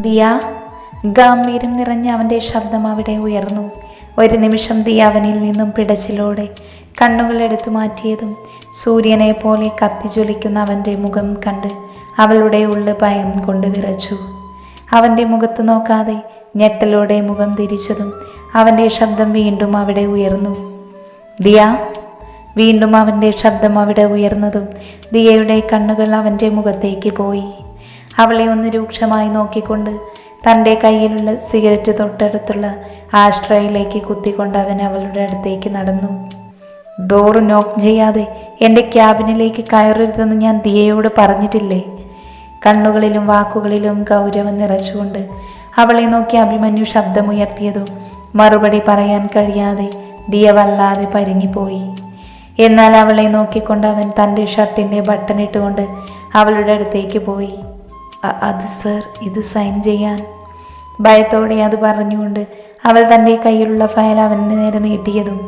ദിയ. ഗാംഭീര്യം നിറഞ്ഞ അവൻ്റെ ശബ്ദം അവിടെ ഉയർന്നു. ഒരു നിമിഷം ദിയ അവനിൽ നിന്നും പിടച്ചിലോടെ കണ്ണുകൾ എടുത്തു മാറ്റിയതും സൂര്യനെ പോലെ കത്തിജ്വലിക്കുന്ന അവൻ്റെ മുഖം കണ്ട് അവളുടെ ഉള്ളു ഭയം കൊണ്ട് വിറച്ചു. അവൻ്റെ മുഖത്ത് നോക്കാതെ ഞെട്ടലോടെ മുഖം തിരിച്ചതും അവൻ്റെ ശബ്ദം വീണ്ടും അവിടെ ഉയർന്നു. ദിയ. വീണ്ടും അവൻ്റെ ശബ്ദം അവിടെ ഉയർന്നതും ദിയയുടെ കണ്ണുകൾ അവൻ്റെ മുഖത്തേക്ക് പോയി. അവളെ ഒന്ന് രൂക്ഷമായി നോക്കിക്കൊണ്ട് തൻ്റെ കയ്യിലുള്ള സിഗരറ്റ് തൊട്ടടുത്തുള്ള ആഷ്ട്രയിലേക്ക് കുത്തിക്കൊണ്ട് അവൻ അവളുടെ അടുത്തേക്ക് നടന്നു. ഡോറ് നോക്ക് ചെയ്യാതെ എൻ്റെ ക്യാബിനിലേക്ക് കയറരുതെന്ന് ഞാൻ ദിയയോട് പറഞ്ഞിട്ടില്ലേ? കണ്ണുകളിലും വാക്കുകളിലും ഗൗരവം നിറച്ചുകൊണ്ട് അവളെ നോക്കി അഭിമന്യു ശബ്ദമുയർത്തിയതും മറുപടി പറയാൻ കഴിയാതെ ദിയ വല്ലാതെ പരിങ്ങിപ്പോയി. എന്നാൽ അവളെ നോക്കിക്കൊണ്ട് അവൻ തൻ്റെ ഷർട്ടിൻ്റെ ബട്ടൺ ഇട്ടുകൊണ്ട് അവളുടെ അടുത്തേക്ക് പോയി. അത് സർ, ഇത് സൈൻ ചെയ്യാൻ. ഭയത്തോടെ അത് പറഞ്ഞുകൊണ്ട് അവൾ തൻ്റെ കയ്യിലുള്ള ഫയൽ അവന് നേരെ നീട്ടിയതും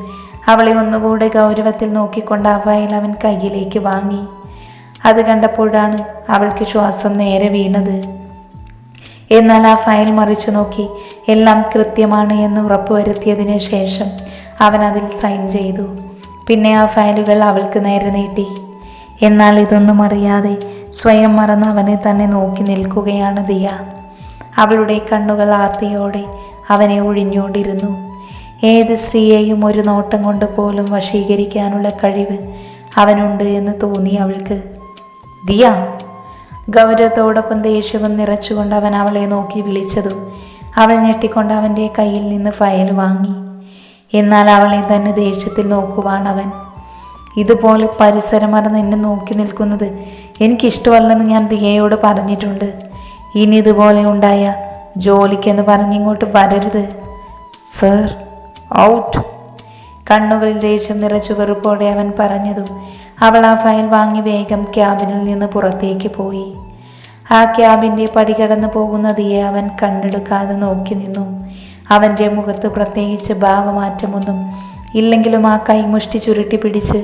അവളെ ഒന്നുകൂടെ ഗൗരവത്തിൽ നോക്കിക്കൊണ്ട് ആ ഫയൽ അവൻ കയ്യിലേക്ക് വാങ്ങി. അത് കണ്ടപ്പോഴാണ് അവൾക്ക് ശ്വാസം നേരെ വീണത്. എന്നാൽ ആ ഫയൽ മറിച്ചു നോക്കി എല്ലാം കൃത്യമാണ് എന്ന് ഉറപ്പുവരുത്തിയതിന് ശേഷം അവൻ അതിൽ സൈൻ ചെയ്തു. പിന്നെ ആ ഫയലുകൾ അവൾക്ക് നേരെ നീട്ടി. എന്നാൽ ഇതൊന്നും അറിയാതെ സ്വയം മറന്ന് അവനെ തന്നെ നോക്കി നിൽക്കുകയാണ് ദിയ. അവളുടെ കണ്ണുകൾ ആർത്തിയോടെ അവനെ ഒഴിഞ്ഞുകൊണ്ടിരുന്നു. ഏത് സ്ത്രീയെയും ഒരു നോട്ടം കൊണ്ട് പോലും വശീകരിക്കാനുള്ള കഴിവ് അവനുണ്ട് എന്ന് തോന്നി അവൾക്ക്. ദിയ. ഗൗരവത്തോടൊപ്പം ദേഷ്യവും നിറച്ചുകൊണ്ട് അവൻ അവളെ നോക്കി വിളിച്ചതും അവൾ ഞെട്ടിക്കൊണ്ട് അവൻ്റെ കയ്യിൽ നിന്ന് ഫയൽ വാങ്ങി. എന്നാൽ അവളെ തന്നെ ദേഷ്യത്തിൽ നോക്കുവാണവൻ. ഇതുപോലെ പരിസരം മറന്ന് എന്നെ നോക്കി നിൽക്കുന്നത് എനിക്കിഷ്ടമല്ലെന്ന് ഞാൻ ദിയയോട് പറഞ്ഞിട്ടുണ്ട്. ഇനി ഇതുപോലെ ഉണ്ടായ ജോലിക്കെന്ന് പറഞ്ഞിങ്ങോട്ട് വരരുത്. Sir, out. കണ്ണുകളിൽ ദേഷ്യം നിറച്ചു വെറുപ്പോടെ അവൻ പറഞ്ഞതും അവൾ ആ ഫയൽ വാങ്ങി വേഗം ക്യാബിനിൽ നിന്ന് പുറത്തേക്ക് പോയി. ആ ക്യാബിൻ്റെ പടി കടന്നു പോകുന്ന ദിയെ അവൻ കണ്ണെടുക്കാതെ നോക്കി നിന്നു. അവൻ്റെ മുഖത്ത് പ്രത്യേകിച്ച് ഭാവമാറ്റമൊന്നും ഇല്ലെങ്കിലും ആ കൈമുഷ്ടി ചുരുട്ടി പിടിച്ച്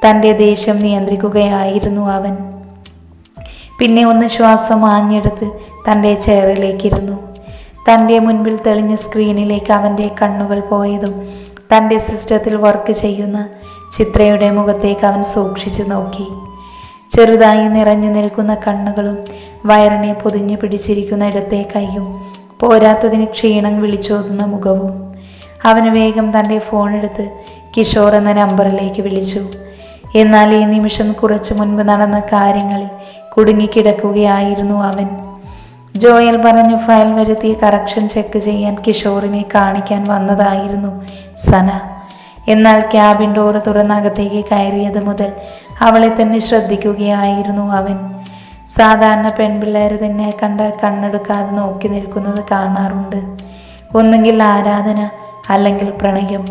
തൻ്റെ ദേഷ്യം നിയന്ത്രിക്കുകയായിരുന്നു അവൻ. പിന്നെ ഒന്ന് ശ്വാസം ആഞ്ഞെടുത്ത് തൻ്റെ ചെയറിലേക്കിരുന്നു. തൻ്റെ മുൻപിൽ തെളിഞ്ഞ സ്ക്രീനിലേക്ക് അവൻ്റെ കണ്ണുകൾ പോയതും തൻ്റെ സിസ്റ്റത്തിൽ വർക്ക് ചെയ്യുന്ന ചിത്രയുടെ മുഖത്തേക്ക് അവൻ സൂക്ഷിച്ചു നോക്കി. ചെറുതായി നിറഞ്ഞു നിൽക്കുന്ന കണ്ണുകളും വയറിനെ പൊതിഞ്ഞു പിടിച്ചിരിക്കുന്ന ഇടത്തെ കൈയും പോരാത്തതിന് ക്ഷീണം വിളിച്ചോതുന്ന മുഖവും. അവന് വേഗം തൻ്റെ ഫോണെടുത്ത് കിഷോർ എന്ന നമ്പറിലേക്ക് വിളിച്ചു. എന്നാൽ ഈ നിമിഷം കുറച്ചു മുൻപ് നടന്ന കാര്യങ്ങളിൽ കുടുങ്ങിക്കിടക്കുകയായിരുന്നു അവൻ. ജോയൽ പറഞ്ഞു ഫയൽ വരുത്തിയ കറക്ഷൻ ചെക്ക് ചെയ്യാൻ കിഷോറിനെ കാണിക്കാൻ വന്നതായിരുന്നു സന. എന്നാൽ ക്യാബിൻ ഡോറ് തുറന്നകത്തേക്ക് കയറിയത് മുതൽ അവളെ തന്നെ ശ്രദ്ധിക്കുകയായിരുന്നു അവൻ. സാധാരണ പെൺപിള്ളേർ തന്നെ കണ്ട കണ്ണെടുക്കാതെ നോക്കി നിൽക്കുന്നത് കാണാറുണ്ട്. ഒന്നുകിൽ ആരാധന, അല്ലെങ്കിൽ പ്രണയം,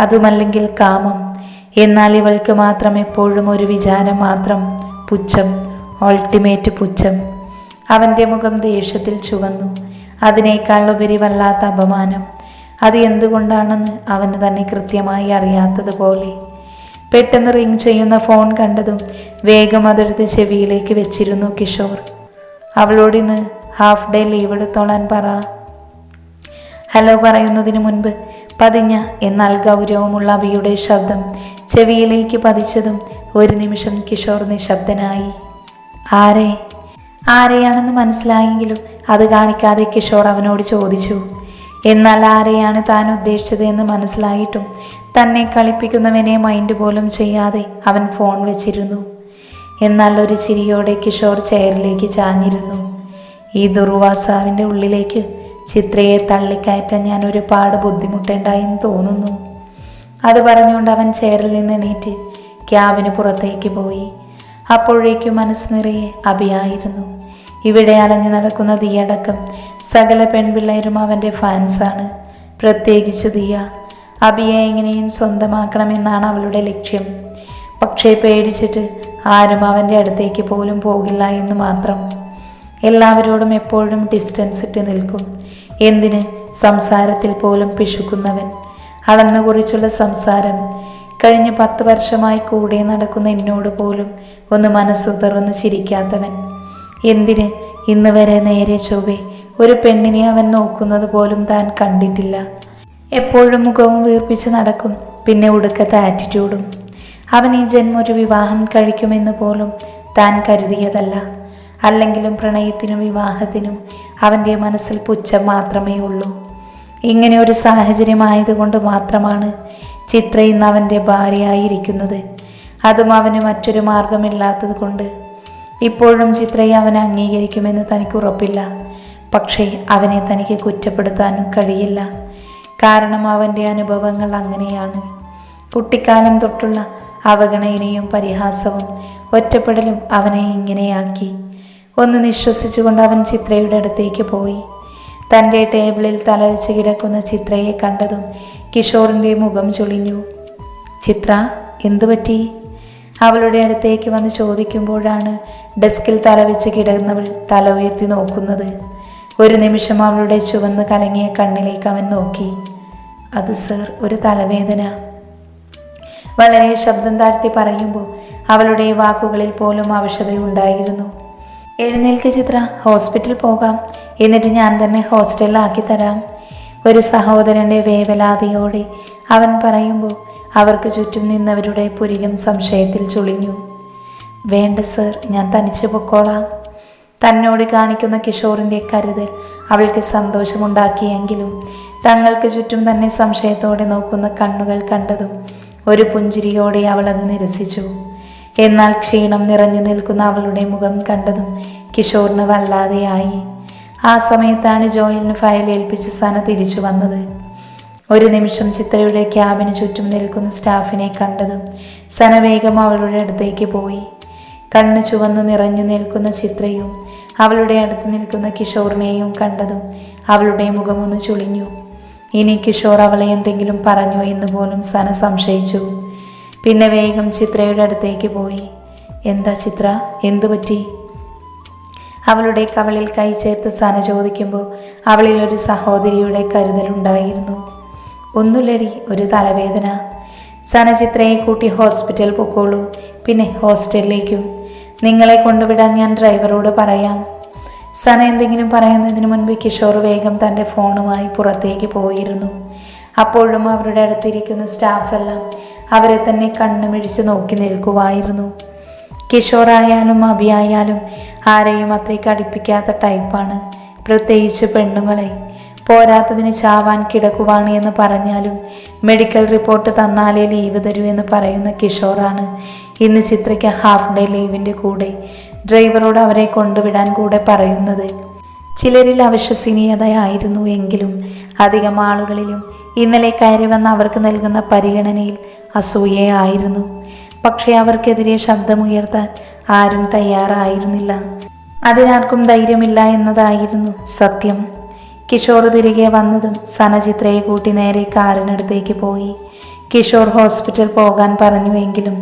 അതുമല്ലെങ്കിൽ കാമം. എന്നാൽ ഇവൾക്ക് മാത്രം എപ്പോഴും ഒരു വിചാരം മാത്രം, പുച്ഛം, അൾട്ടിമേറ്റ് പുച്ഛം. അവൻ്റെ മുഖം ദേഷ്യത്തിൽ ചുവന്നു. അതിനേക്കാൾ ഉപരി വല്ലാത്ത അപമാനം. അത് എന്തുകൊണ്ടാണെന്ന് അവന് തന്നെ കൃത്യമായി അറിയാത്തതുപോലെ. പെട്ടെന്ന് റിങ് ചെയ്യുന്ന ഫോൺ കണ്ടതും വേഗം അതെടുത്ത് ചെവിയിലേക്ക് വെച്ചിരുന്നു കിഷോർ. അവളോടിന്ന് ഹാഫ് ഡേ ലീവ് എടുത്തോളാൻ പറ. ഹലോ പറയുന്നതിന് മുൻപ് പതിഞ്ഞ എന്നാൽ ഗൗരവമുള്ള അബിയുടെ ശബ്ദം ചെവിയിലേക്ക് പതിച്ചതും ഒരു നിമിഷം കിഷോർ നിശബ്ദനായി. ആരെയാണെന്ന് മനസ്സിലായെങ്കിലും അത് കാണിക്കാതെ കിഷോർ അവനോട് ചോദിച്ചു. എന്നാൽ ആരെയാണ് താൻ ഉദ്ദേശിച്ചത് എന്ന് മനസ്സിലായിട്ടും തന്നെ കളിപ്പിക്കുന്നവനെ മൈൻഡ് പോലും ചെയ്യാതെ അവൻ ഫോൺ വെച്ചിരുന്നു. എന്നാൽ ഒരു ചിരിയോടെ കിഷോർ ചെയറിലേക്ക് ചാഞ്ഞിരുന്നു. ഈ ദുർവാസാവിൻ്റെ ഉള്ളിലേക്ക് ചിത്രയെ തള്ളിക്കയറ്റാൻ ഞാൻ ഒരുപാട് ബുദ്ധിമുട്ടുണ്ടായെന്ന് തോന്നുന്നു. അത് പറഞ്ഞുകൊണ്ട് അവൻ ചെയറിൽ നിന്ന് എണീറ്റ് ക്യാബിന് പുറത്തേക്ക് പോയി. അപ്പോഴേക്കും മനസ്സ് നിറയെ അഭിയായിരുന്നു. ഇവിടെ അലഞ്ഞു നടക്കുന്ന ദിയടക്കം സകല പെൺപിള്ളേരും അവൻ്റെ ഫാൻസാണ്. പ്രത്യേകിച്ച് ദിയ. അബിയെ എങ്ങനെയും സ്വന്തമാക്കണമെന്നാണ് അവളുടെ ലക്ഷ്യം. പക്ഷേ പേടിച്ചിട്ട് ആരും അവൻ്റെ അടുത്തേക്ക് പോലും പോകില്ല എന്ന് മാത്രം. എല്ലാവരോടും എപ്പോഴും ഡിസ്റ്റൻസ് ഇട്ട് നിൽക്കും. എന്തിന്, സംസാരത്തിൽ പോലും പിശുക്കുന്നവൻ. അളന്നു കുറിച്ചുള്ള സംസാരം. കഴിഞ്ഞ 10 വർഷമായി കൂടെ നടക്കുന്ന എന്നോട് പോലും ഒന്ന് മനസ്സു തുറന്ന് ചിരിക്കാത്തവൻ. എന്തിന്, ഇന്ന് വരെ നേരെ ചൊവ്വെ ഒരു പെണ്ണിനെ അവൻ നോക്കുന്നത് പോലും താൻ കണ്ടിട്ടില്ല. എപ്പോഴും മുഖവും വീർപ്പിച്ച് നടക്കും, പിന്നെ ഒടുക്കത്തെ ആറ്റിറ്റ്യൂഡും. അവൻ ഈ ജന്മം ഒരു വിവാഹം കഴിക്കുമെന്ന് പോലും താൻ കരുതിയതല്ല. അല്ലെങ്കിലും പ്രണയത്തിനും വിവാഹത്തിനും അവൻ്റെ മനസ്സിൽ പുച്ഛം മാത്രമേ ഉള്ളൂ. ഇങ്ങനെ ഒരു സാഹചര്യമായതുകൊണ്ട് മാത്രമാണ് ചിത്ര ഇന്ന് അവൻ്റെ ഭാര്യയായിരിക്കുന്നത്. അതും അവന് മറ്റൊരു മാർഗമില്ലാത്തത് കൊണ്ട്. ഇപ്പോഴും ചിത്രയെ അവൻ അംഗീകരിക്കുമെന്ന് തനിക്ക് ഉറപ്പില്ല. പക്ഷേ അവനെ തനിക്ക് കുറ്റപ്പെടുത്താനും കഴിയില്ല. കാരണം അവൻ്റെ അനുഭവങ്ങൾ അങ്ങനെയാണ്. കുട്ടിക്കാലം തൊട്ടുള്ള അവഗണനയും പരിഹാസവും ഒറ്റപ്പെടലും അവനെ ഇങ്ങനെയാക്കി. ഒന്ന് നിശ്വസിച്ചുകൊണ്ട് അവൻ ചിത്രയുടെ അടുത്തേക്ക് പോയി. തൻ്റെ ടേബിളിൽ തലവെച്ച് കിടക്കുന്ന ചിത്രയെ കണ്ടതും കിഷോറിൻ്റെ മുഖം ചുളിഞ്ഞു. ചിത്ര, എന്തു പറ്റി? അവളുടെ അടുത്തേക്ക് വന്ന് ചോദിക്കുമ്പോഴാണ് ഡെസ്കിൽ തലവെച്ച് കിടന്നവൾ തല ഉയർത്തി നോക്കുന്നത്. ഒരു നിമിഷം അവളുടെ ചുവന്ന് കലങ്ങിയ കണ്ണിലേക്ക് അവൻ നോക്കി. അത് സർ, ഒരു തലവേദന. വളരെ ശബ്ദം താഴ്ത്തി പറയുമ്പോൾ അവളുടെ വാക്കുകളിൽ പോലും അവശതയുണ്ടായിരുന്നു. എഴുന്നേൽക്ക് ചിത്ര, ഹോസ്പിറ്റൽ പോകാം. എന്നിട്ട് ഞാൻ തന്നെ ഹോസ്റ്റലിലാക്കി തരാം. ഒരു സഹോദരൻ്റെ വേവലാതിയോടെ അവൻ പറയുമ്പോൾ അവർക്ക് ചുറ്റും നിന്നവരുടെ പുരികം സംശയത്തിൽ ചുളിഞ്ഞു. വേണ്ട സർ, ഞാൻ തനിച്ച് പൊക്കോളാം. തന്നോട് കാണിക്കുന്ന കിഷോറിൻ്റെ കരുതൽ അവൾക്ക് സന്തോഷമുണ്ടാക്കിയെങ്കിലും തങ്ങൾക്ക് ചുറ്റും തന്നെ സംശയത്തോടെ നോക്കുന്ന കണ്ണുകൾ കണ്ടതും ഒരു പുഞ്ചിരിയോടെ അവൾ അത് നിരസിച്ചു. എന്നാൽ ക്ഷീണം നിറഞ്ഞു നിൽക്കുന്ന അവളുടെ മുഖം കണ്ടതും കിഷോറിന് വല്ലാതെയായി. ആ സമയത്താണ് ജോയലിന് ഫയൽ ഏൽപ്പിച്ച് സന തിരിച്ചു വന്നത്. ഒരു നിമിഷം ചിത്രയുടെ ക്യാബിന് ചുറ്റും നിൽക്കുന്ന സ്റ്റാഫിനെ കണ്ടതും സന വേഗം അവളുടെ അടുത്തേക്ക് പോയി. കണ്ണ് ചുവന്നു നിറഞ്ഞു നിൽക്കുന്ന ചിത്രയും അവളുടെ അടുത്ത് നിൽക്കുന്ന കിഷോറിനെയും കണ്ടതും അവളുടെ മുഖമൊന്ന് ചുളിഞ്ഞു. ഇനി കിഷോർ അവളെ എന്തെങ്കിലും പറഞ്ഞോ എന്ന് പോലും സന സംശയിച്ചു. പിന്നെ വേഗം ചിത്രയുടെ അടുത്തേക്ക് പോയി. എന്താ ചിത്ര, എന്തു പറ്റി? അവളുടെ കവളിൽ കൈ ചേർത്ത് സന ചോദിക്കുമ്പോൾ അവളിൽ ഒരു സഹോദരിയുടെ കരുതലുണ്ടായിരുന്നു. ഒന്നുമില്ലടി, ഒരു തലവേദന. സന ചിത്രയെ കൂട്ടി ഹോസ്പിറ്റൽ പൊക്കോളൂ, പിന്നെ ഹോസ്റ്റലിലേക്കും. നിങ്ങളെ കൊണ്ടുവിടാൻ ഞാൻ ഡ്രൈവറോട് പറയാം. സന എന്തെങ്കിലും പറയുന്നതിന് മുൻപ് കിഷോർ വേഗം തൻ്റെ ഫോണുമായി പുറത്തേക്ക് പോയിരുന്നു. അപ്പോഴും അവരുടെ അടുത്തിരിക്കുന്ന സ്റ്റാഫെല്ലാം അവരെ തന്നെ കണ്ണുമിഴിച്ച് നോക്കി നിൽക്കുമായിരുന്നു. കിഷോർ ആയാലും അഭിയായാലും ആരെയും അത്രയ്ക്ക് അടുപ്പിക്കാത്ത ടൈപ്പാണ്, പ്രത്യേകിച്ച് പെണ്ണുങ്ങളെ. പോരാത്തതിന് ചാവാൻ കിടക്കുവാണ് എന്ന് പറഞ്ഞാലും മെഡിക്കൽ റിപ്പോർട്ട് തന്നാലേ ലീവ് തരൂ എന്ന് പറയുന്ന കിഷോറാണ് ഇന്ന് ചിത്രയ്ക്ക് ഹാഫ് ഡേ ലീവിൻ്റെ കൂടെ ഡ്രൈവറോട് അവരെ കൊണ്ടുവിടാൻ കൂടെ പറയുന്നത്. ചിലരിൽ അവിശ്വസനീയതയായിരുന്നു എങ്കിലും അധികം ആളുകളിലും ഇന്നലെ കയറി വന്ന അവർക്ക് നൽകുന്ന പരിഗണനയിൽ അസൂയയായിരുന്നു. പക്ഷേ അവർക്കെതിരെ ശബ്ദമുയർത്താൻ ആരും തയ്യാറായിരുന്നില്ല. അതിനാർക്കും ധൈര്യമില്ല എന്നതായിരുന്നു സത്യം. കിഷോർ തിരികെ വന്നതും സന ചിത്രയെ കൂട്ടി നേരെ കാറിനടുത്തേക്ക് പോയി. കിഷോർ ഹോസ്പിറ്റൽ പോകാൻ പറഞ്ഞുവെങ്കിലും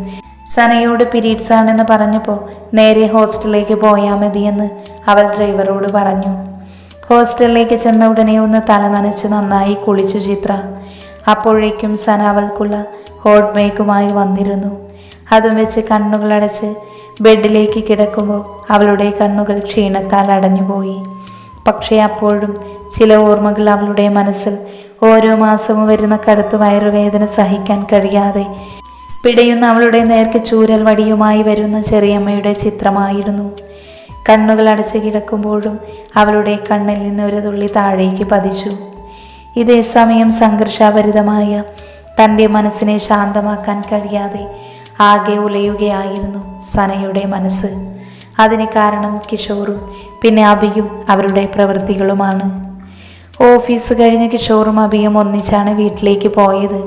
സനയോട് പീരീഡ്സ് ആണെന്ന് പറഞ്ഞപ്പോൾ നേരെ ഹോസ്റ്റലിലേക്ക് പോയാൽ മതിയെന്ന് അവൾ ഡ്രൈവറോട് പറഞ്ഞു. ഹോസ്റ്റലിലേക്ക് ചെന്ന ഉടനെ ഒന്ന് തല നനച്ച് നന്നായി കുളിച്ചു ചിത്ര. അപ്പോഴേക്കും സന അവൾക്കുള്ള ഹോട്ട് മേക്കുമായി വന്നിരുന്നു. അതും വെച്ച് കണ്ണുകളടച്ച് ബെഡിലേക്ക് കിടക്കുമ്പോൾ അവളുടെ കണ്ണുകൾ ക്ഷീണത്താൽ അടഞ്ഞുപോയി. പക്ഷേ അപ്പോഴും ചില ഓർമ്മകൾ അവളുടെ മനസ്സിൽ ഓരോ മാസവും വരുന്ന കടുത്ത വയറുവേദന സഹിക്കാൻ കഴിയാതെ പിടയുന്ന അവളുടെ നേർക്ക് ചൂരൽ വടിയുമായി വരുന്ന ചെറിയമ്മയുടെ ചിത്രമായിരുന്നു. കണ്ണുകൾ അടച്ച് കിടക്കുമ്പോഴും അവളുടെ കണ്ണിൽ നിന്ന് ഒരു തുള്ളി താഴേക്ക് പതിച്ചു. ഇതേ സമയം സംഘർഷഭരിതമായ തൻ്റെ മനസ്സിനെ ശാന്തമാക്കാൻ കഴിയാതെ ആകെ ഉലയുകയായിരുന്നു സനയുടെ മനസ്സ്. അതിന് കാരണം കിഷോറും പിന്നെ അഭിയും അവരുടെ പ്രവൃത്തികളുമാണ്. ഓഫീസ് കഴിഞ്ഞ് കിഷോറും അഭിയും ഒന്നിച്ചാണ് വീട്ടിലേക്ക് പോയത്.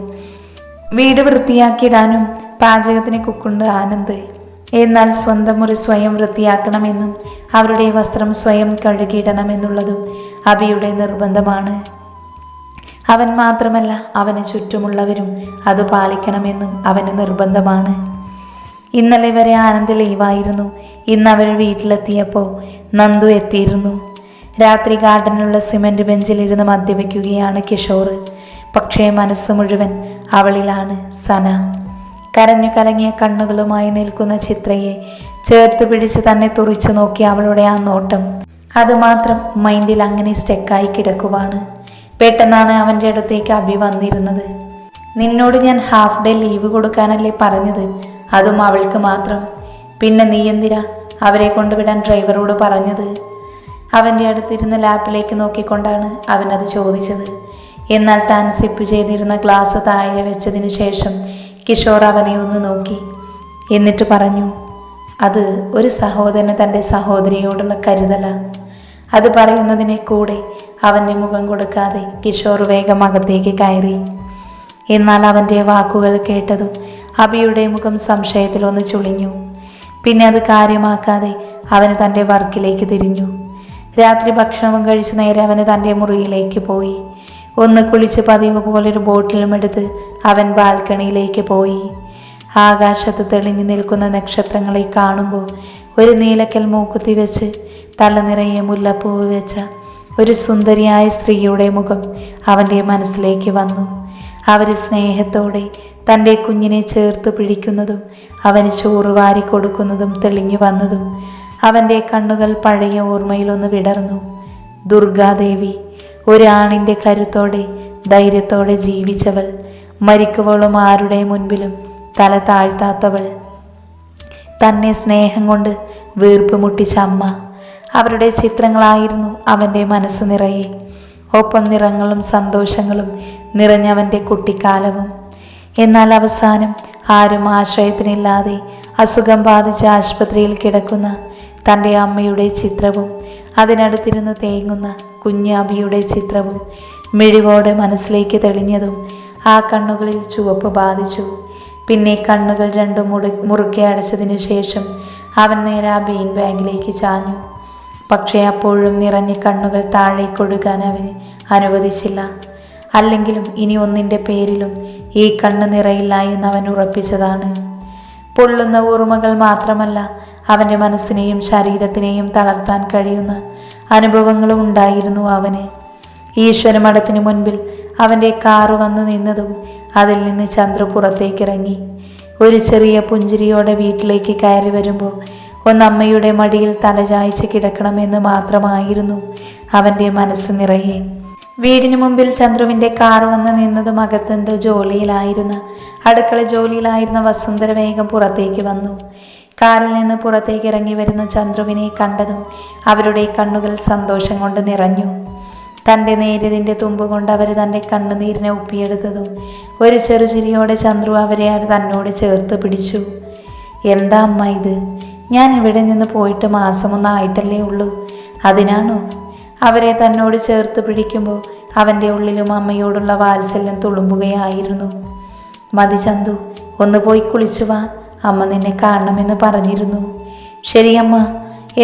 വീട് വൃത്തിയാക്കിയിടാനും പാചകത്തിന് കുക്കുണ്ട് ആനന്ദ്. എന്നാൽ സ്വന്തം മുറി സ്വയം വൃത്തിയാക്കണമെന്നും അവരുടെ വസ്ത്രം സ്വയം കഴുകിയിടണമെന്നുള്ളതും അഭിയുടെ നിർബന്ധമാണ്. അവൻ മാത്രമല്ല, അവന് ചുറ്റുമുള്ളവരും അത് പാലിക്കണമെന്നും അവന് നിർബന്ധമാണ്. ഇന്നലെ വരെ ആനന്ദ് ലീവായിരുന്നു. ഇന്ന് അവർ വീട്ടിലെത്തിയപ്പോൾ നന്ദു എത്തിയിരുന്നു. രാത്രി ഗാർഡനിലുള്ള സിമൻറ്റ് ബെഞ്ചിലിരുന്ന് മദ്യപിക്കുകയാണ് കിഷോർ. പക്ഷേ മനസ്സ് മുഴുവൻ അവളിലാണ് സന. കരഞ്ഞു കലങ്ങിയ കണ്ണുകളുമായി നിൽക്കുന്ന ചിത്രയെ ചേർത്ത് പിടിച്ച് തന്നെ തുറിച്ചു നോക്കി അവളുടെ ആ നോട്ടം അതുമാത്രം മൈൻഡിൽ അങ്ങനെ സ്റ്റെക്കായി കിടക്കുവാണ്. പെട്ടെന്നാണ് അവൻ്റെ അടുത്തേക്ക് അഭി വന്നിരുന്നത്. നിന്നോട് ഞാൻ ഹാഫ് ഡേ ലീവ് കൊടുക്കാനല്ലേ പറഞ്ഞത്, അതും അവൾക്ക് മാത്രം. പിന്നെ നീ എന്തിനാ അവരെ കൊണ്ടുവിടാൻ ഡ്രൈവറോട് പറഞ്ഞത്? അവൻ്റെ അടുത്തിരുന്ന് ലാപ്പിലേക്ക് നോക്കിക്കൊണ്ടാണ് അവനത് ചോദിച്ചത്. എന്നാൽ താൻ സിപ്പ് ചെയ്തിരുന്ന ഗ്ലാസ് താഴെ വെച്ചതിന് ശേഷം കിഷോർ അവനെ ഒന്ന് നോക്കി. എന്നിട്ട് പറഞ്ഞു, അത് ഒരു സഹോദരന് തൻ്റെ സഹോദരിയോടുള്ള കരുതല. അത് പറയുന്നതിനെ കൂടെ അവൻ്റെ മുഖം കൊടുക്കാതെ കിഷോർ വേഗം അകത്തേക്ക് കയറി. എന്നാൽ അവൻ്റെ വാക്കുകൾ കേട്ടതും അഭിയുടെ മുഖം സംശയത്തിലൊന്ന് ചുളിഞ്ഞു. പിന്നെ അത് കാര്യമാക്കാതെ അവന് തൻ്റെ വർക്കിലേക്ക് തിരിഞ്ഞു. രാത്രി ഭക്ഷണവും കഴിച്ച് നേരെ അവന് തൻ്റെ മുറിയിലേക്ക് പോയി. ഒന്ന് കുളിച്ച് പതിവ് പോലൊരു ബോട്ടിലും എടുത്ത് അവൻ ബാൽക്കണിയിലേക്ക് പോയി. ആകാശത്ത് തെളിഞ്ഞു നിൽക്കുന്ന നക്ഷത്രങ്ങളെ കാണുമ്പോൾ ഒരു നീലക്കൽ മൂക്കുത്തി വെച്ച് തല നിറയെ മുല്ലപ്പൂവ് വെച്ച ഒരു സുന്ദരിയായ സ്ത്രീയുടെ മുഖം അവൻ്റെ മനസ്സിലേക്ക് വന്നു. അവർ സ്നേഹത്തോടെ തൻ്റെ കുഞ്ഞിനെ ചേർത്ത് പിടിക്കുന്നതും അവന് ചോറ് വാരി കൊടുക്കുന്നതും തെളിഞ്ഞു വന്നതും അവൻ്റെ കണ്ണുകൾ പഴയ ഓർമ്മയിലൊന്ന് വിടർന്നു. ദുർഗാദേവി, ഒരാണിൻ്റെ കരുത്തോടെ ധൈര്യത്തോടെ ജീവിച്ചവൾ, മരിക്കുവോളും ആരുടെ മുൻപിലും തല താഴ്ത്താത്തവൾ, തന്നെ സ്നേഹം കൊണ്ട് വീർപ്പ് മുട്ടിച്ച അമ്മ. അവരുടെ ചിത്രങ്ങളായിരുന്നു അവൻ്റെ മനസ്സ് നിറയെ. ഒപ്പം നിറങ്ങളും സന്തോഷങ്ങളും നിറഞ്ഞവൻ്റെ കുട്ടിക്കാലവും. എന്നാൽ അവസാനം ആരും ആശ്രയത്തിനില്ലാതെ അസുഖം ബാധിച്ച് ആശുപത്രിയിൽ കിടക്കുന്ന തൻ്റെ അമ്മയുടെ ചിത്രവും അതിനടുത്തിരുന്ന് തേങ്ങുന്ന കുഞ്ഞ് അബിയുടെ ചിത്രവും മിഴിവോടെ മനസ്സിലേക്ക് തെളിഞ്ഞതും ആ കണ്ണുകളിൽ ചുവപ്പ് ബാധിച്ചു. പിന്നെ കണ്ണുകൾ രണ്ടും മുറുക്കെ അടച്ചതിനു ശേഷം അവൻ നേരെ ആ ബീൻ ബാഗിലേക്ക് ചാഞ്ഞു. പക്ഷേ അപ്പോഴും നിറഞ്ഞ കണ്ണുകൾ താഴേക്കൊഴുകാൻ അവന് അനുവദിച്ചില്ല. അല്ലെങ്കിലും ഇനി ഒന്നിൻ്റെ പേരിലും ഈ കണ്ണ് നിറയില്ല എന്ന് അവൻ ഉറപ്പിച്ചതാണ്. പൊള്ളുന്ന ഓർമ്മകൾ മാത്രമല്ല, അവൻ്റെ മനസ്സിനെയും ശരീരത്തിനെയും തളർത്താൻ കഴിയുന്ന അനുഭവങ്ങളും ഉണ്ടായിരുന്നു അവന്. ഈശ്വരമഠത്തിന് മുൻപിൽ അവൻ്റെ കാറ് വന്നു നിന്നതും അതിൽ നിന്ന് ചന്ദ്രു പുറത്തേക്കിറങ്ങി. ഒരു ചെറിയ പുഞ്ചിരിയോടെ വീട്ടിലേക്ക് കയറി വരുമ്പോൾ ഒന്നമ്മയുടെ മടിയിൽ തലചായ്ച്ച് കിടക്കണമെന്ന് മാത്രമായിരുന്നു അവൻ്റെ മനസ്സ് നിറയെ. വീടിന് മുമ്പിൽ ചന്ദ്രുവിൻ്റെ കാർ വന്ന് നിന്നതും അകത്തെന്തോ അടുക്കള ജോലിയിലായിരുന്ന വസുന്ധര വേഗം പുറത്തേക്ക് വന്നു. കാറിൽ നിന്ന് പുറത്തേക്ക് ഇറങ്ങി വരുന്ന ചന്ദ്രുവിനെ കണ്ടതും അവരുടെ കണ്ണുകൾ സന്തോഷം കൊണ്ട് നിറഞ്ഞു. തൻ്റെ നേരിയതിൻ്റെ തുമ്പ് കൊണ്ട് അവർ തൻ്റെ കണ്ണുനീരിനെ ഒപ്പിയെടുത്തതും ഒരു ചെറുചിരിയോടെ ചന്ദ്രു അവരെ തന്നോട് ചേർത്ത് പിടിച്ചു. എന്താ അമ്മ ഇത്? ഞാൻ ഇവിടെ നിന്ന് പോയിട്ട് മാസമൊന്നും ആയിട്ടല്ലേ ഉള്ളൂ, അതിനാണോ? അവരെ തന്നോട് ചേർത്ത് പിടിക്കുമ്പോൾ അവൻ്റെ ഉള്ളിലും അമ്മയോടുള്ള വാത്സല്യം തുളുമ്പുകയായിരുന്നു. മതി ചന്തു, ഒന്ന് പോയി കുളിച്ചു വാ, അമ്മ നിന്നെ കാണണമെന്ന് പറഞ്ഞിരുന്നു. ശരിയമ്മ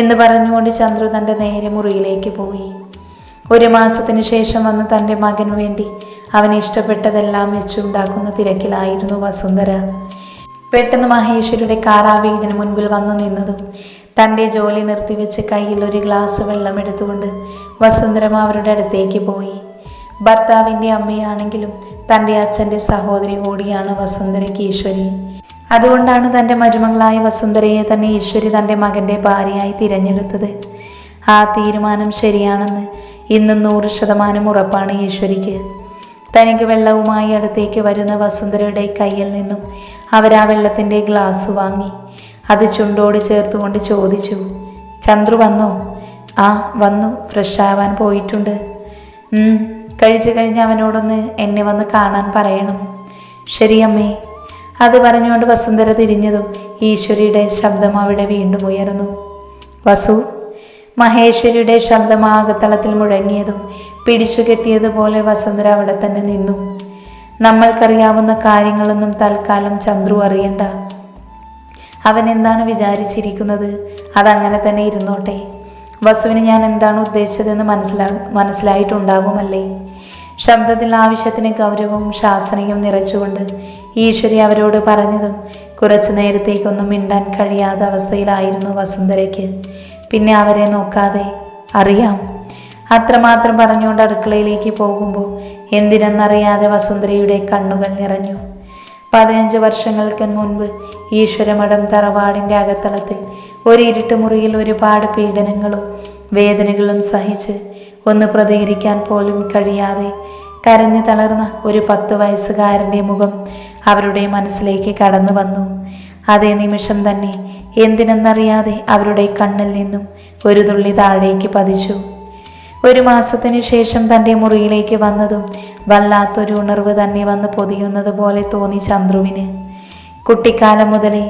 എന്ന് പറഞ്ഞുകൊണ്ട് ചന്ദ്രു തൻ്റെ നേരെ മുറിയിലേക്ക് പോയി. ഒരു മാസത്തിന് ശേഷം വന്ന് തൻ്റെ മകന് വേണ്ടി അവന് ഇഷ്ടപ്പെട്ടതെല്ലാം വെച്ചുണ്ടാക്കുന്ന തിരക്കിലായിരുന്നു വസുന്ധര. പെട്ടെന്ന് മഹേശ്വരിയുടെ കാർ ആ വീടിന് മുൻപിൽ വന്നു നിന്നതും തൻ്റെ ജോലി നിർത്തിവെച്ച് കയ്യിൽ ഒരു ഗ്ലാസ് വെള്ളം എടുത്തുകൊണ്ട് വസുന്ധര അവരുടെ അടുത്തേക്ക് പോയി. ഭർത്താവിൻ്റെ അമ്മയാണെങ്കിലും തൻ്റെ അച്ഛൻ്റെ സഹോദരി കൂടിയാണ് വസുന്ധരയ്ക്ക് ഈശ്വരി. അതുകൊണ്ടാണ് തൻ്റെ മരുമകളായ വസുന്ധരയെ തന്നെ ഈശ്വരി തൻ്റെ മകൻ്റെ ഭാര്യയായി തിരഞ്ഞെടുത്തത്. ആ തീരുമാനം ശരിയാണെന്ന് ഇന്ന് 100% ഉറപ്പാണ് ഈശ്വരിക്ക്. തനിക്ക് വെള്ളവുമായി അടുത്തേക്ക് വരുന്ന വസുന്ധരയുടെ കയ്യിൽ നിന്നും അവരാ വെള്ളത്തിൻ്റെ ഗ്ലാസ് വാങ്ങി അത് ചുണ്ടോട് ചേർത്തുകൊണ്ട് ചോദിച്ചു, ചന്ദ്രു വന്നോ? ആ വന്നു, ഫ്രഷ് ആവാൻ പോയിട്ടുണ്ട്. കഴിച്ചു കഴിഞ്ഞ് അവനോടൊന്ന് എന്നെ വന്ന് കാണാൻ പറയണം. ശരിയമ്മേ. അത് പറഞ്ഞുകൊണ്ട് വസുന്ധര തിരിഞ്ഞതും ഈശ്വരിയുടെ ശബ്ദം അവിടെ വീണ്ടും ഉയർന്നു. വസു. മഹേശ്വരിയുടെ ശബ്ദം ആകത്തളത്തിൽ മുഴങ്ങിയതും പിടിച്ചു കെട്ടിയതുപോലെ വസുന്ധര അവിടെ തന്നെ നിന്നു. നമ്മൾക്കറിയാവുന്ന കാര്യങ്ങളൊന്നും തൽക്കാലം ചന്ദ്രു അറിയണ്ട. അവൻ എന്താണ് വിചാരിച്ചിരിക്കുന്നത് അതങ്ങനെ തന്നെ ഇരുന്നോട്ടെ. വസുവിന് ഞാൻ എന്താണ് ഉദ്ദേശിച്ചതെന്ന് മനസ്സിലായിട്ടുണ്ടാവുമല്ലേ? ശബ്ദത്തിൽ ആവശ്യത്തിന് ഗൗരവവും ശാസനയും നിറച്ചുകൊണ്ട് ഈശ്വരി അവരോട് പറഞ്ഞതും കുറച്ചു നേരത്തേക്കൊന്നും മിണ്ടാൻ കഴിയാത്ത അവസ്ഥയിലായിരുന്നു വസുന്ധരയ്ക്ക്. പിന്നെ അവരെ നോക്കാതെ അറിയാം അത്രമാത്രം പറഞ്ഞുകൊണ്ട് അടുക്കളയിലേക്ക് പോകുമ്പോൾ എന്തിനെന്നറിയാതെ വസുന്ധരയുടെ കണ്ണുകൾ നിറഞ്ഞു. 15 വർഷങ്ങൾക്ക് മുൻപ് ഈശ്വരമഠം തറവാടിൻ്റെ അകത്തളത്തിൽ ഒരു ഇരുട്ടുമുറിയിൽ ഒരുപാട് പീഡനങ്ങളും വേദനകളും സഹിച്ച് ഒന്ന് പ്രതികരിക്കാൻ പോലും കഴിയാതെ കരഞ്ഞു തളർന്ന ഒരു 10 വയസ്സുകാരൻ്റെ മുഖം അവരുടെ മനസ്സിലേക്ക് കടന്നു വന്നു. അതേ നിമിഷം തന്നെ എന്തിനെന്നറിയാതെ അവരുടെ കണ്ണിൽ നിന്നും ഒരു തുള്ളി താഴേക്ക് പതിച്ചു. 1 മാസത്തിനു ശേഷം തൻ്റെ മുറിയിലേക്ക് വന്നതും വല്ലാത്തൊരു ഉണർവ് തന്നെ വന്ന് പൊതിയുന്നത് പോലെ തോന്നി ചന്ദ്രുവിന്. കുട്ടിക്കാലം മുതലേ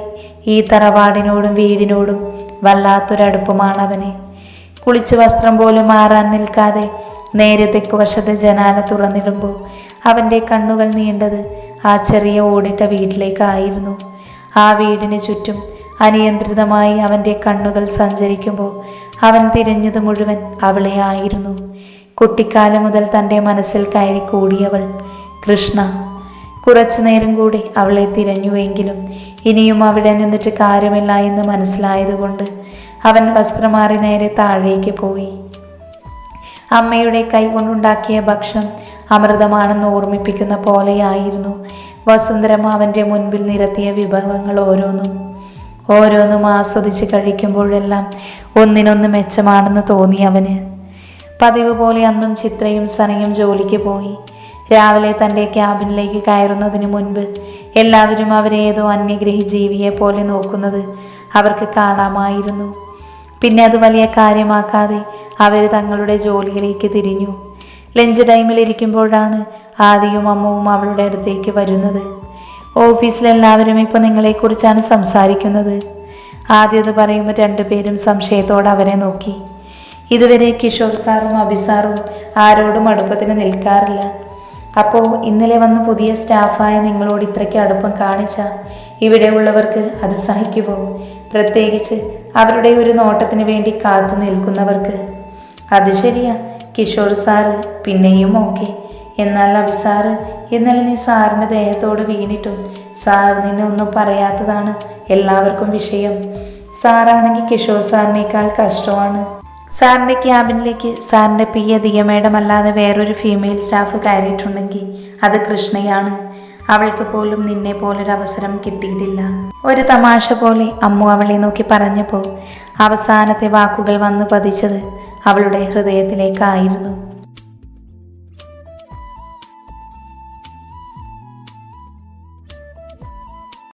ഈ തറവാടിനോടും വീടിനോടും വല്ലാത്തൊരടുപ്പമാണ് അവന്. കുളിച്ച് വസ്ത്രം പോലും മാറാൻ നിൽക്കാതെ നേരെ തെക്കുവശത്തെ ജനാല തുറന്നിടുമ്പോൾ അവൻ്റെ കണ്ണുകൾ നീണ്ടത് ആ ചെറിയ ഓടിട്ട വീട്ടിലേക്കായിരുന്നു. ആ വീടിന് ചുറ്റും അനിയന്ത്രിതമായി അവൻ്റെ കണ്ണുകൾ സഞ്ചരിക്കുമ്പോൾ അവൻ തിരഞ്ഞത് മുഴുവൻ അവളെ ആയിരുന്നു. കുട്ടിക്കാലം മുതൽ തൻ്റെ മനസ്സിൽ കയറി കൂടിയവൾ കൃഷ്ണ. കുറച്ചു നേരം കൂടി അവളെ തിരഞ്ഞുവെങ്കിലും ഇനിയും അവിടെ നിന്നിട്ട് കാര്യമില്ല എന്ന് മനസ്സിലായതുകൊണ്ട് അവൻ വസ്ത്രം മാറി നേരെ താഴേക്ക് പോയി. അമ്മയുടെ കൈകൊണ്ടുണ്ടാക്കിയ ഭക്ഷണം അമൃതമാണെന്ന് ഓർമ്മിപ്പിക്കുന്ന പോലെയായിരുന്നു വസുന്ധരമ്മ അവൻ്റെ മുൻപിൽ നിരത്തിയ വിഭവങ്ങൾ ഓരോന്നും ആസ്വദിച്ച് കഴിക്കുമ്പോഴെല്ലാം ഒന്നിനൊന്ന് മെച്ചമാണെന്ന് തോന്നി അവന്. പതിവ് പോലെ അന്നും ചിത്രയും സനയും ജോലിക്ക് പോയി. രാവിലെ തൻ്റെ ക്യാബിനിലേക്ക് കയറുന്നതിന് മുൻപ് എല്ലാവരും അവരെ ഏതോ അന്യഗ്രഹി ജീവിയെ പോലെ നോക്കുന്നത് അവർക്ക് കാണാമായിരുന്നു. പിന്നെ അത് വലിയ കാര്യമാക്കാതെ അവർ തങ്ങളുടെ ജോലിയിലേക്ക് തിരിഞ്ഞു. ലഞ്ച് ടൈമിലിരിക്കുമ്പോഴാണ് ആദിയും അമ്മവും അവളുടെ അടുത്തേക്ക് വരുന്നത്. ഓഫീസിലെല്ലാവരും ഇപ്പോൾ നിങ്ങളെക്കുറിച്ചാണ് സംസാരിക്കുന്നത്. ആദ്യത് പറയുമ്പോൾ 2 പേരും സംശയത്തോടെ അവരെ നോക്കി. ഇതുവരെ കിഷോർ സാറും അഭിസാറും ആരോടും അടുപ്പത്തിന് നിൽക്കാറില്ല. അപ്പോൾ ഇന്നലെ വന്ന് പുതിയ സ്റ്റാഫായ നിങ്ങളോട് ഇത്രയ്ക്ക് അടുപ്പം കാണിച്ച ഇവിടെ ഉള്ളവർക്ക് അത് സഹിക്കുമോ? പ്രത്യേകിച്ച് അവരുടെ ഒരു നോട്ടത്തിന് വേണ്ടി കാത്തു നിൽക്കുന്നവർക്ക്. അത് ശരിയാ കിഷോർ സാറ് പിന്നെയും ഓക്കെ. എന്നാൽ അഭിസാറ്, ഇന്നലെ നീ സാറിൻ്റെ ദേഹത്തോട് വീണിട്ടും സാർ നിന്നെ ഒന്നും പറയാത്തതാണ് എല്ലാവർക്കും വിഷയം. സാറാണെങ്കിൽ കിഷോർ സാറിനേക്കാൾ കഷ്ടമാണ്. സാറിൻ്റെ ക്യാബിനിലേക്ക് സാറിൻ്റെ ദിയ മേഡം അല്ലാതെ വേറൊരു ഫീമെയിൽ സ്റ്റാഫ് കയറിയിട്ടുണ്ടെങ്കിൽ അത് കൃഷ്ണയാണ്. അവൾക്ക് പോലും നിന്നെ പോലൊരു അവസരം കിട്ടിയിട്ടില്ല. ഒരു തമാശ പോലെ അമ്മു അവളെ നോക്കി പറഞ്ഞപ്പോൾ അവസാനത്തെ വാക്കുകൾ വന്ന് പതിച്ചത് അവളുടെ ഹൃദയത്തിലേക്കായിരുന്നു.